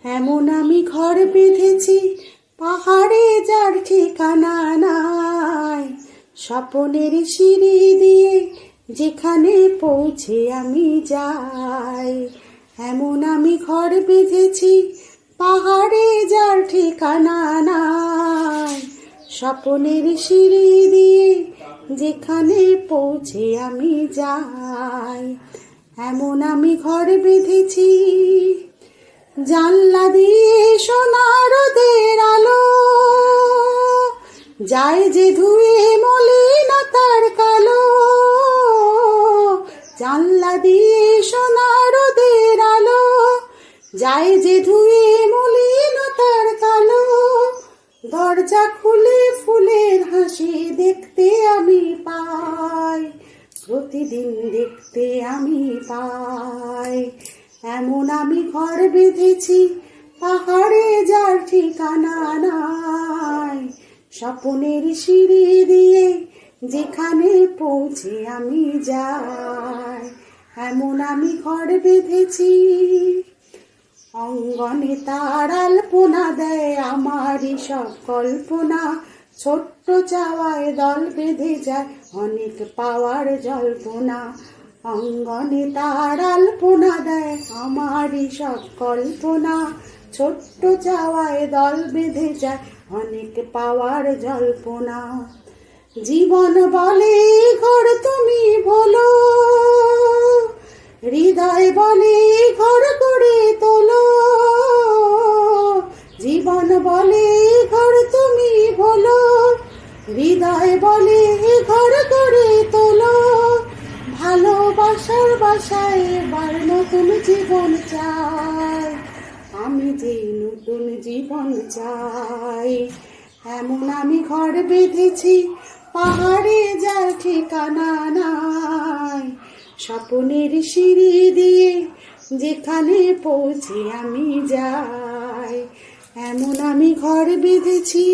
এমন আমি ঘর বেঁধেছি পাহাড়ে যার ঠিকানা নাই, স্বপনের সিঁড়ি দিয়ে যেখানে পৌঁছে আমি যাই। এমন আমি ঘর বেঁধেছি পাহাড়ে যার ঠিকানা নাই, স্বপনের সিঁড়ি দিয়ে যেখানে পৌঁছে আমি যাই। এমন আমি ঘর বেঁধেছি জানলা দিয়ে সোনা রোদের আলো যায় যে ধুয়ে মলিনতার কালো। জানলা দিয়ে সোনা রোদের আলো যায় যে ধুয়ে মলিনতার কালো। দরজা খুলে ফুলের হাসি দেখতে আমি পাই, প্রতিদিন দেখতে আমি পাই। এমন আমি ঘর বেঁধেছি পাহাড়ে যার ঠিকানা নাই, স্বপনের সিঁড়ি দিয়ে যেখানে পৌঁছে আমি যাই। এমন আমি ঘর বেঁধেছি অঙ্গনে তার আলপনা দেয় আমারই সব কল্পনা। ছোট্ট চাওয়ায় দল বেঁধে যায় অনেক পাওয়ার জল্পনা। অঙ্গনে তার আলপনা দেয় আমারই সব কল্পনা। ছোট্ট চাওয়ায় দল বেঁধে যায় অনেক পাওয়ার জল্পনা। জীবন বলে ঘর তুমি বলো, হৃদয় বলে ঘর করে তোলো। জীবন বলে ঘর তুমি বলো, হৃদয় বলে ঘর করে তোলো। ভালোবাসার বাসায় এবার নতুন জীবন চাই, আমি যে নতুন জীবন চাই। এমন আমি ঘর বেঁধেছি পাহাড়ে যার ঠিকানা নাই, স্বপনের সিঁড়ি দিয়ে যেখানে পৌঁছে আমি যাই। এমন আমি ঘর বেঁধেছি।